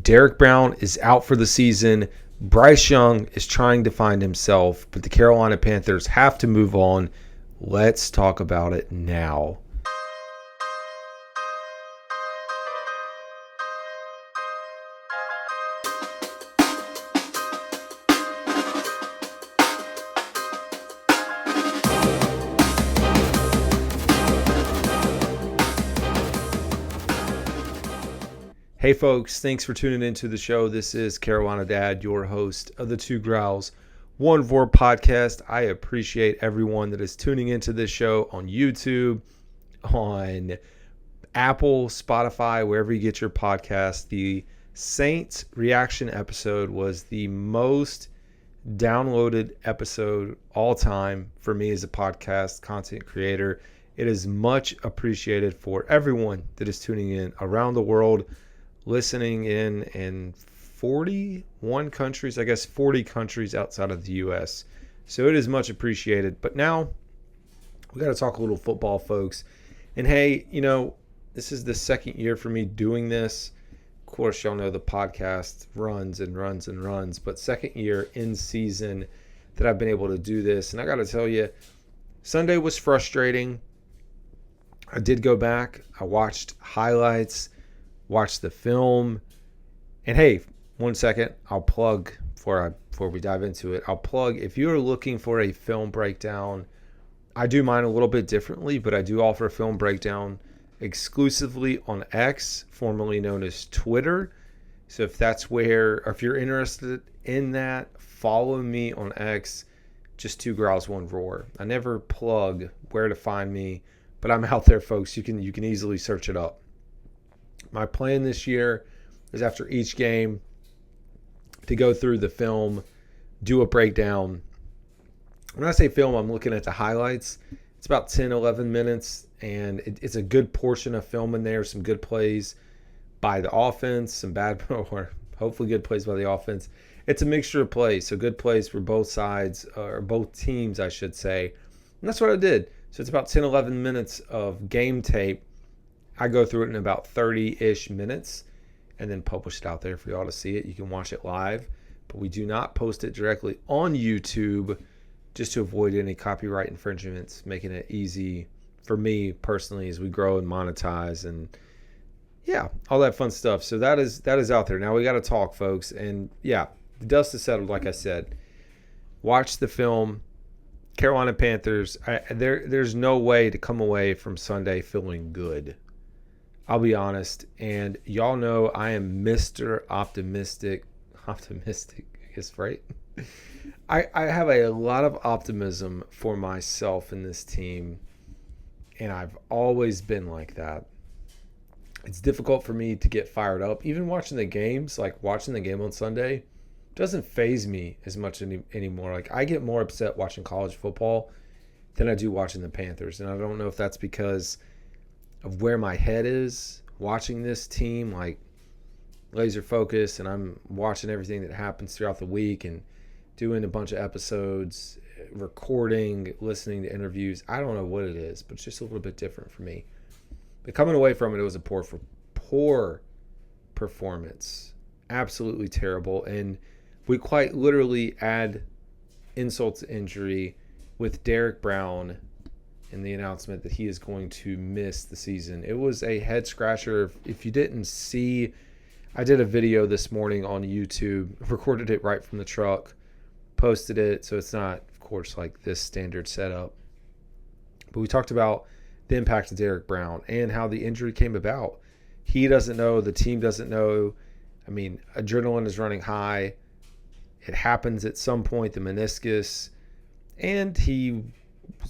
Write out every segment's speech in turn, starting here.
Derrick Brown is out for the season. Bryce Young is trying to find himself, but the Carolina Panthers have to move on. Let's talk about it now. Hey folks, thanks for tuning into the show. This is Carolina Dad, your host of the Growls One Roar podcast. I appreciate everyone that is tuning into this show on YouTube, on Apple, Spotify, wherever you get your podcast. The Saints reaction episode was the most downloaded episode all time for me as a podcast content creator. It is much appreciated for everyone that is tuning in around the world, listening in 41 countries, I guess 40 countries outside of the U.S. So it is much appreciated. But now we got to talk a little football, folks. And hey, this is the second year for me doing this. Of course, y'all know the podcast runs and runs and runs, but second year in season that I've been able to do this. And I got to tell you, Sunday was frustrating. I did go back. I watched highlights, watch the film, and hey, one second, I'll plug before we dive into it. I'll plug, if you're looking for a film breakdown, I do mine a little bit differently, but I do offer a film breakdown exclusively on X, formerly known as Twitter. So if that's where, or if you're interested in that, follow me on X, just Growls One Roar. I never plug where to find me, but I'm out there, folks. You can easily search it up. My plan this year is after each game to go through the film, do a breakdown. When I say film, I'm looking at the highlights. It's about 10, 11 minutes, and it's a good portion of film in there, some good plays by the offense, some bad, or hopefully good plays by the offense. It's a mixture of plays, so good plays for both sides, or both teams, I should say. And that's what I did. So it's about 10, 11 minutes of game tape. I go through it in about 30-ish minutes and then publish it out there for y'all to see it. You can watch it live, but we do not post it directly on YouTube just to avoid any copyright infringements, making it easy for me personally as we grow and monetize and, yeah, all that fun stuff. So that is out there. Now we got to talk, folks. And, yeah, the dust is settled, like I said. Watch the film. Carolina Panthers, there's no way to come away from Sunday feeling good. I'll be honest, and y'all know I am Mr. Optimistic, I guess, right? I have a lot of optimism for myself in this team, and I've always been like that. It's difficult for me to get fired up. Even watching the games, like watching the game on Sunday, doesn't faze me as much anymore. Like, I get more upset watching college football than I do watching the Panthers, and I don't know if that's because of where my head is watching this team, like laser focus, and I'm watching everything that happens throughout the week and doing a bunch of episodes, recording, listening to interviews. I don't know what it is, but it's just a little bit different for me. But coming away from it, it was a poor performance. Absolutely terrible. And we quite literally add insult to injury with Derrick Brown in the announcement that he is going to miss the season. It was a head scratcher. If you didn't see, I did a video this morning on YouTube, recorded it right from the truck, posted it, so it's not, of course, like this standard setup. But we talked about the impact of Derrick Brown and how the injury came about. He doesn't know, the team doesn't know. I mean, adrenaline is running high. It happens at some point, the meniscus, and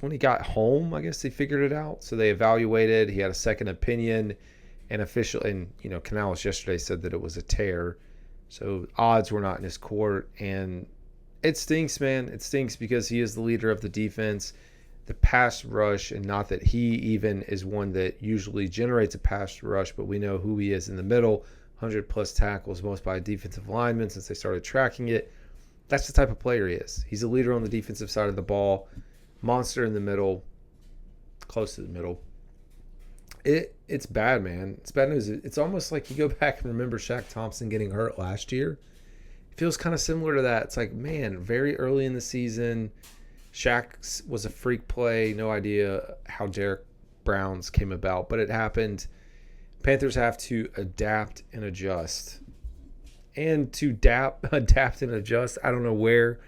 when he got home, I guess they figured it out. So they evaluated. He had a second opinion, and Canales yesterday said that it was a tear. So odds were not in his court, and it stinks, man. It stinks because he is the leader of the defense, the pass rush, and not that he even is one that usually generates a pass rush, but we know who he is in the middle. 100-plus tackles, most by defensive linemen since they started tracking it. That's the type of player he is. He's a leader on the defensive side of the ball. Monster in the middle, close to the middle. It's bad, man. It's bad news. It's almost like you go back and remember Shaq Thompson getting hurt last year. It feels kind of similar to that. It's like, man, very early in the season, Shaq was a freak play. No idea how Derrick Browns came about, but it happened. Panthers have to adapt and adjust. And to adapt and adjust, I don't know where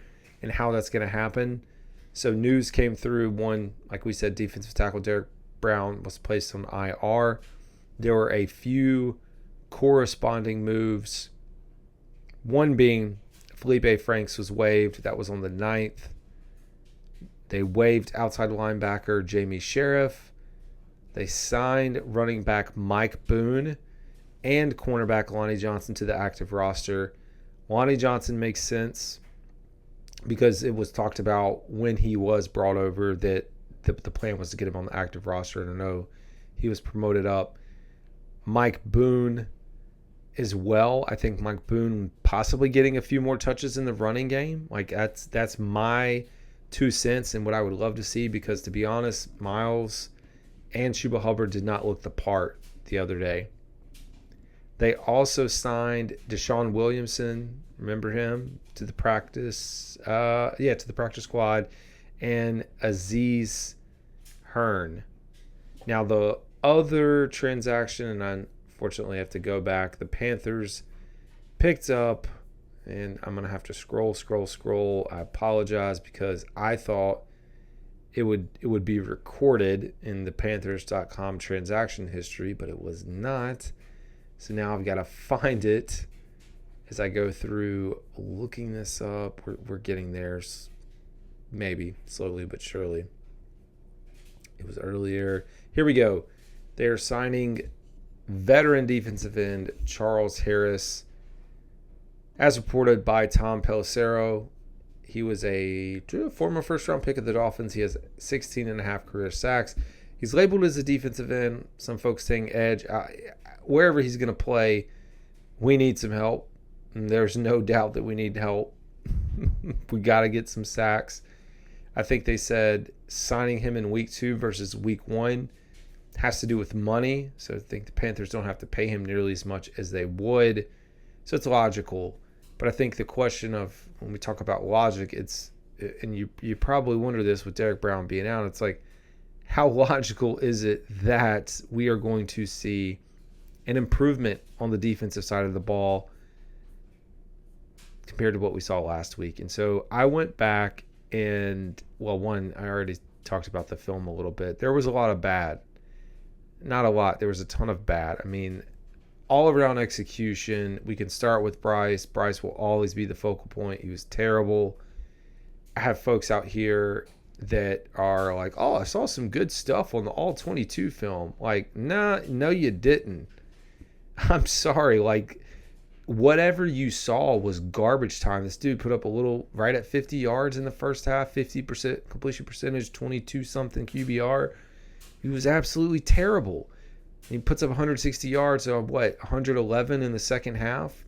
and how that's going to happen. So news came through. One, like we said, defensive tackle Derrick Brown was placed on IR. There were a few corresponding moves. One being Felipe Franks was waived. That was on the 9th. They waived outside linebacker Jamie Sheriff. They signed running back Mike Boone and cornerback Lonnie Johnson to the active roster. Lonnie Johnson makes sense because it was talked about when he was brought over that the plan was to get him on the active roster. And I know he was promoted up. Mike Boone as well. I think Mike Boone possibly getting a few more touches in the running game. Like that's my 2 cents and what I would love to see, because to be honest, Miles and Chuba Hubbard did not look the part the other day. They also signed Deshaun Williamson, remember him, to the practice squad, and Aziz Hearn. Now the other transaction, and I unfortunately have to go back, the Panthers picked up, and I'm going to have to scroll. I apologize because I thought it would be recorded in the Panthers.com transaction history, but it was not. So now I've got to find it as I go through looking this up. We're getting there, maybe slowly but surely. It was earlier. Here we go. They're signing veteran defensive end Charles Harris. As reported by Tom Pelissero, he was a former first-round pick of the Dolphins. He has 16.5 career sacks. He's labeled as a defensive end. Some folks saying edge. Wherever he's going to play, we need some help. And there's no doubt that we need help. We got to get some sacks. I think they said signing him in week 2 versus week 1 has to do with money. So I think the Panthers don't have to pay him nearly as much as they would. So it's logical. But I think the question of when we talk about logic, and you probably wonder this with Derrick Brown being out, it's like, how logical is it that we are going to see an improvement on the defensive side of the ball compared to what we saw last week? And so I went back and, well, one, I already talked about the film a little bit. There was a lot of bad. Not a lot. There was a ton of bad. I mean, all-around execution. We can start with Bryce. Bryce will always be the focal point. He was terrible. I have folks out here that are like, oh, I saw some good stuff on the All-22 film. Like, no, you didn't. I'm sorry. Like, whatever you saw was garbage time. This dude put up a little right at 50 yards in the first half, 50% completion percentage, 22-something QBR. He was absolutely terrible. He puts up 160 yards on 111 in the second half.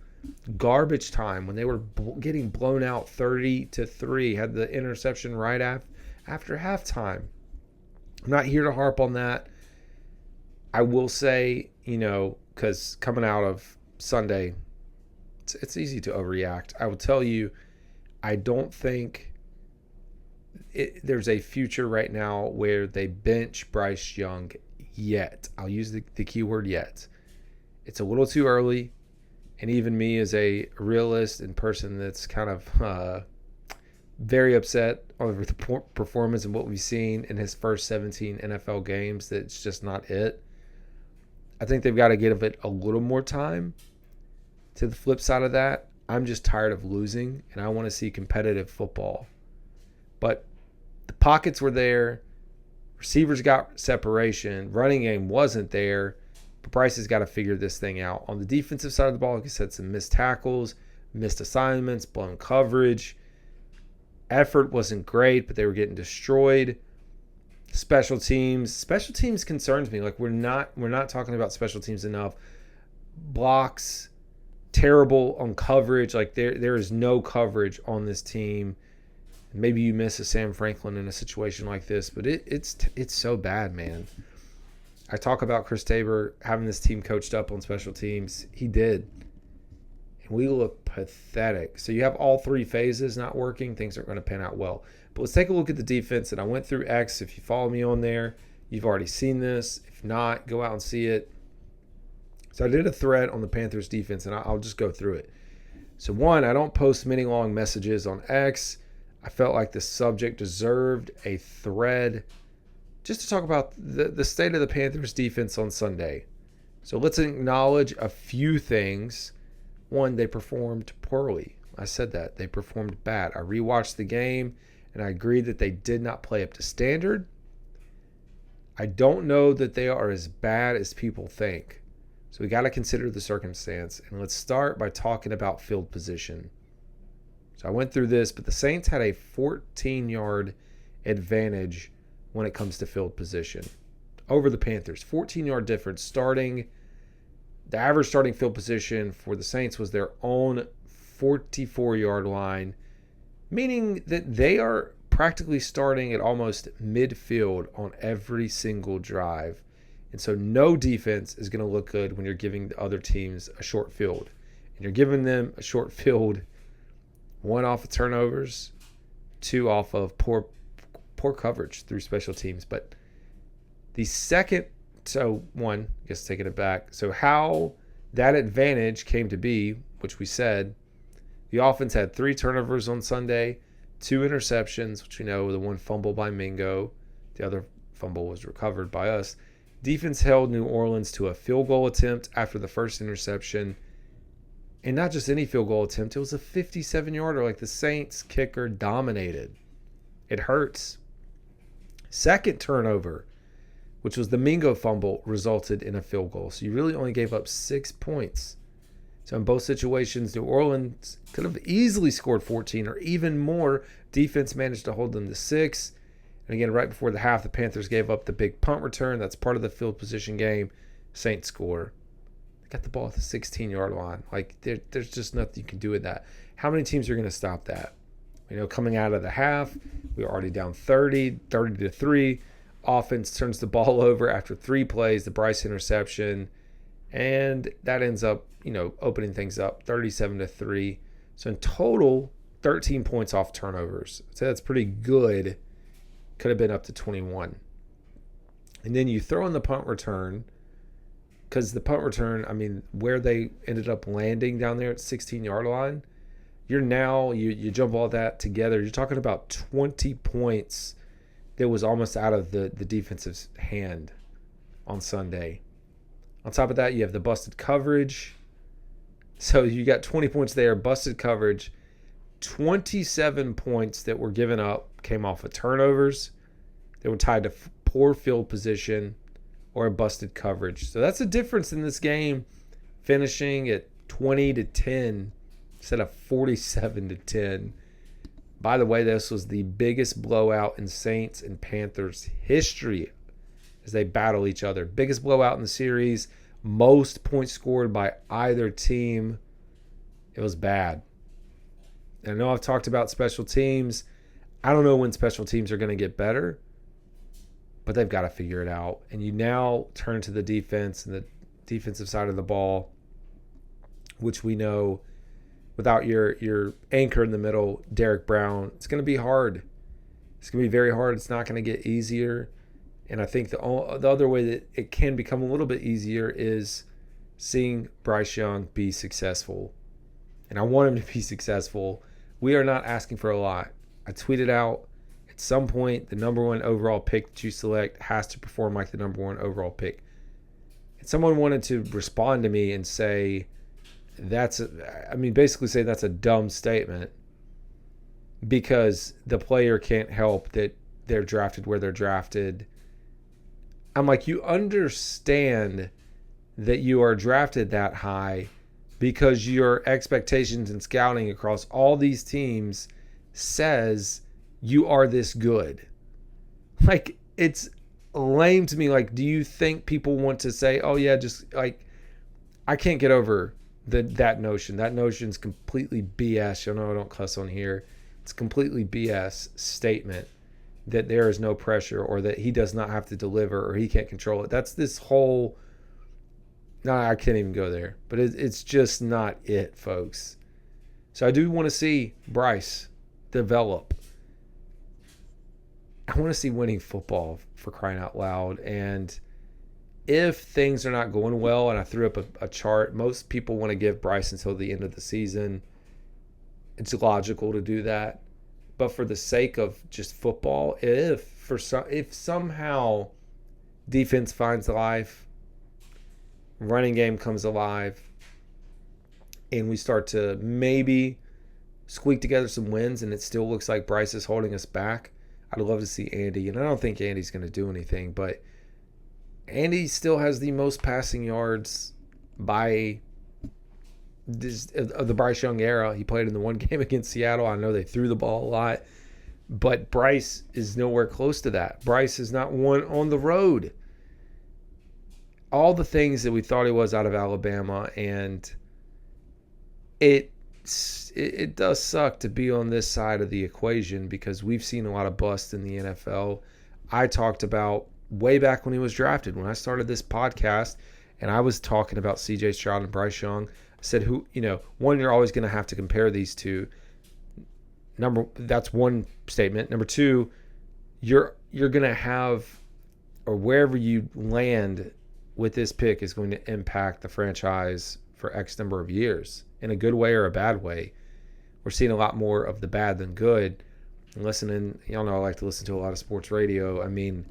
Garbage time when they were getting blown out 30-3. Had the interception right after halftime. I'm not here to harp on that. I will say, because coming out of Sunday, it's easy to overreact. I will tell you, I don't think there's a future right now where they bench Bryce Young yet. I'll use the key word yet. It's a little too early. And even me as a realist and person that's kind of very upset over the performance and what we've seen in his first 17 NFL games, that's just not it. I think they've got to give it a little more time. To the flip side of that, I'm just tired of losing, and I want to see competitive football. But the pockets were there. Receivers got separation. Running game wasn't there. But Bryce has got to figure this thing out. On the defensive side of the ball, like I said, some missed tackles, missed assignments, blown coverage. Effort wasn't great, but they were getting destroyed. Special teams concerns me. Like we're not talking about special teams enough. Blocks, terrible on coverage. Like there is no coverage on this team. Maybe you miss a Sam Franklin in a situation like this, but it's so bad, man. I talk about Chris Tabor having this team coached up on special teams. He did. And we look pathetic. So you have all three phases not working. Things aren't going to pan out well. But let's take a look at the defense. And I went through X. If you follow me on there, you've already seen this. If not, go out and see it. So I did a thread on the Panthers defense, and I'll just go through it. So one, I don't post many long messages on X. I felt like the subject deserved a thread just to talk about the state of the Panthers defense on Sunday. So let's acknowledge a few things. One, they performed poorly. I said that. They performed bad. I rewatched the game, and I agreed that they did not play up to standard. I don't know that they are as bad as people think. So we got to consider the circumstance. And let's start by talking about field position. So I went through this, but the Saints had a 14-yard advantage when it comes to field position over the Panthers. 14-yard difference. The average starting field position for the Saints was their own 44-yard line, meaning that they are practically starting at almost midfield on every single drive. And so no defense is going to look good when you're giving the other teams a short field. And you're giving them a short field, one off of turnovers, two off of poor coverage through special teams. But the second, so one, I guess taking it back. So how that advantage came to be, which we said, the offense had 3 turnovers on Sunday, 2 interceptions, which we know, the one fumble by Mingo. The other fumble was recovered by us. Defense held New Orleans to a field goal attempt after the first interception. And not just any field goal attempt. It was a 57-yarder. Like the Saints kicker dominated. It hurts. Second turnover, which was the Mingo fumble, resulted in a field goal. So you really only gave up 6 points. So in both situations, New Orleans could have easily scored 14 or even more. Defense managed to hold them to 6. And again, right before the half, the Panthers gave up the big punt return. That's part of the field position game. Saints score. They got the ball at the 16-yard line. Like, there's just nothing you can do with that. How many teams are going to stop that? You know, coming out of the half, we were already down 30-3. Offense turns the ball over after 3 plays, the Bryce interception. And that ends up, opening things up 37-3. So in total, 13 points off turnovers. So that's pretty good. Could have been up to 21. And then you throw in the punt return, because the punt return, where they ended up landing down there at 16-yard line, you jump all that together, you're talking about 20 points that was almost out of the defensive's hand on Sunday. On top of that, you have the busted coverage. So you got 20 points there, busted coverage. 27 points that were given up came off of turnovers. They were tied to poor field position or a busted coverage. So that's the difference in this game, finishing at 20-10 instead of 47-10. By the way, this was the biggest blowout in Saints and Panthers history as they battle each other. Biggest blowout in the series, most points scored by either team. It was bad. And I know I've talked about special teams. I don't know when special teams are going to get better, but they've got to figure it out. And you now turn to the defense and the defensive side of the ball, which we know without your anchor in the middle, Derrick Brown, it's going to be hard. It's going to be very hard. It's not going to get easier. And I think the other way that it can become a little bit easier is seeing Bryce Young be successful. And I want him to be successful. We are not asking for a lot. I tweeted out, at some point, the number 1 overall pick that you select has to perform like the number 1 overall pick. And someone wanted to respond to me and say, basically say that's a dumb statement because the player can't help that they're drafted where they're drafted. I'm like, you understand that you are drafted that high because your expectations and scouting across all these teams says you are this good. Like, it's lame to me. Like, do you think people want to say, oh yeah, just like, I can't get over that notion. That notion's completely BS. You know, I don't cuss on here. It's completely BS statement that there is no pressure or that he does not have to deliver or he can't control it. That's this whole, no, I can't even go there, but it's just not it, folks. So I do want to see Bryce develop. I want to see winning football, for crying out loud. And if things are not going well, and I threw up a chart, most people want to give Bryce until the end of the season. It's logical to do that. But for the sake of just football, if somehow defense finds life, running game comes alive, and we start to maybe squeak together some wins and it still looks like Bryce is holding us back, I'd love to see Andy. And I don't think Andy's going to do anything, but Andy still has the most passing yards by of the Bryce Young era. He played in the one game against Seattle. I know they threw the ball a lot, but Bryce is nowhere close to that. Bryce is not one on the road. All the things that we thought he was out of Alabama, and it does suck to be on this side of the equation because we've seen a lot of busts in the NFL. I talked about way back when he was drafted, when I started this podcast, and I was talking about C.J. Stroud and Bryce Young. I said, one, you're always going to have to compare these two. That's one statement. Number two, you're going to have, or wherever you land with this pick is going to impact the franchise for X number of years, in a good way or a bad way. We're seeing a lot more of the bad than good. And listening, y'all know I like to listen to a lot of sports radio. I mean,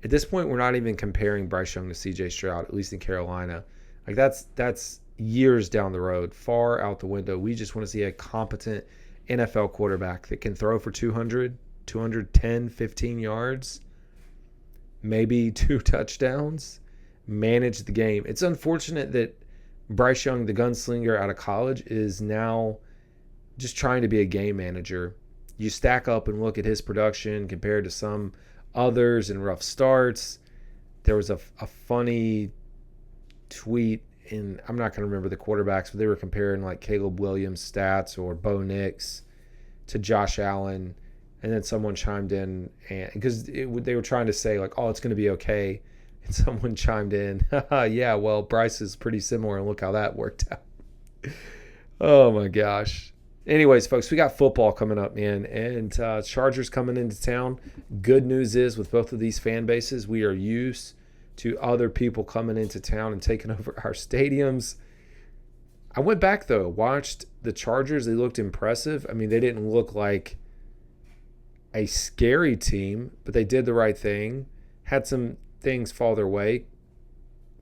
at this point, we're not even comparing Bryce Young to C.J. Stroud, at least in Carolina. Like that's years down the road, far out the window. We just want to see a competent NFL quarterback that can throw for 200, 210, 15 yards, maybe 2 touchdowns, manage the game. It's unfortunate that Bryce Young, the gunslinger out of college, is now just trying to be a game manager. You stack up and look at his production compared to some others in rough starts. There was a funny tweet, and I'm not going to remember the quarterbacks, but they were comparing like Caleb Williams' stats or Bo Nix to Josh Allen, and then someone chimed in, and because they were trying to say like, oh, it's going to be okay, and someone chimed in, yeah, well, Bryce is pretty similar, and look how that worked out. Oh my gosh. Anyways, folks, we got football coming up, man, and Chargers coming into town. Good news is with both of these fan bases, we are used to other people coming into town and taking over our stadiums. I went back, though, watched the Chargers. They looked impressive. I mean, they didn't look like a scary team, but they did the right thing, had some things fall their way,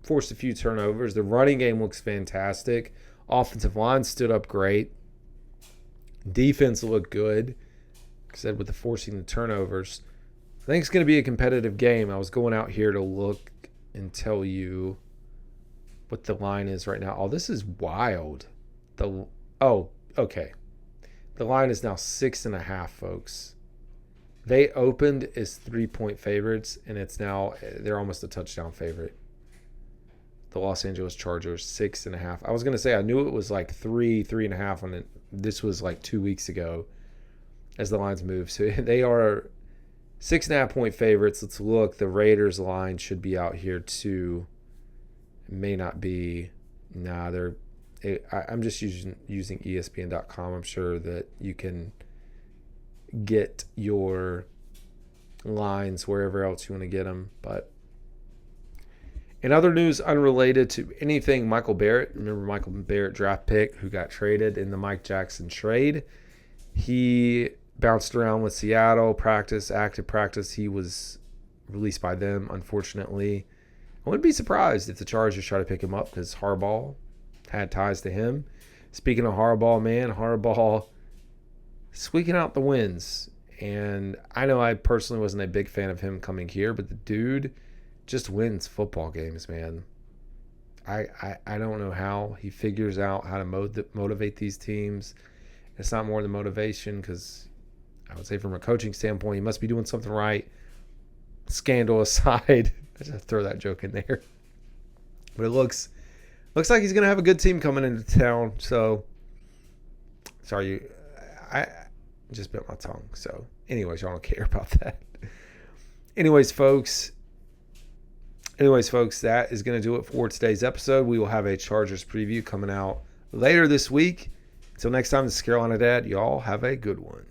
forced a few turnovers. The running game looks fantastic. Offensive line stood up great. Defense looked good, like I said, with the forcing the turnovers. I think it's going to be a competitive game. I was going out here to look and tell you what the line is right now. Oh, this is wild. Okay. The line is now 6.5, folks. They opened as 3-point favorites, and they're almost a touchdown favorite. The Los Angeles Chargers, 6.5. I was going to say I knew it was like 3.5 when this was like 2 weeks ago as the lines moved. So they are 6.5-point favorites. Let's look. The Raiders line should be out here too. It may not be. I'm just using ESPN.com. I'm sure that you can get your lines wherever else you want to get them. But in other news unrelated to anything Michael Barrett, remember Michael Barrett draft pick who got traded in the Mike Jackson trade? He bounced around with Seattle, active practice. He was released by them, unfortunately. I wouldn't be surprised if the Chargers try to pick him up because Harbaugh had ties to him. Speaking of Harbaugh, man, Harbaugh squeaking out the wins. And I know I personally wasn't a big fan of him coming here, but the dude just wins football games, man. I don't know how he figures out how to motivate these teams. It's not more than motivation because I would say from a coaching standpoint, he must be doing something right. Scandal aside, I just throw that joke in there. But it looks like he's going to have a good team coming into town. So, sorry, I just bit my tongue. So, anyways, y'all don't care about that. Anyways, folks, that is going to do it for today's episode. We will have a Chargers preview coming out later this week. Until next time, this is Carolina Dad. Y'all have a good one.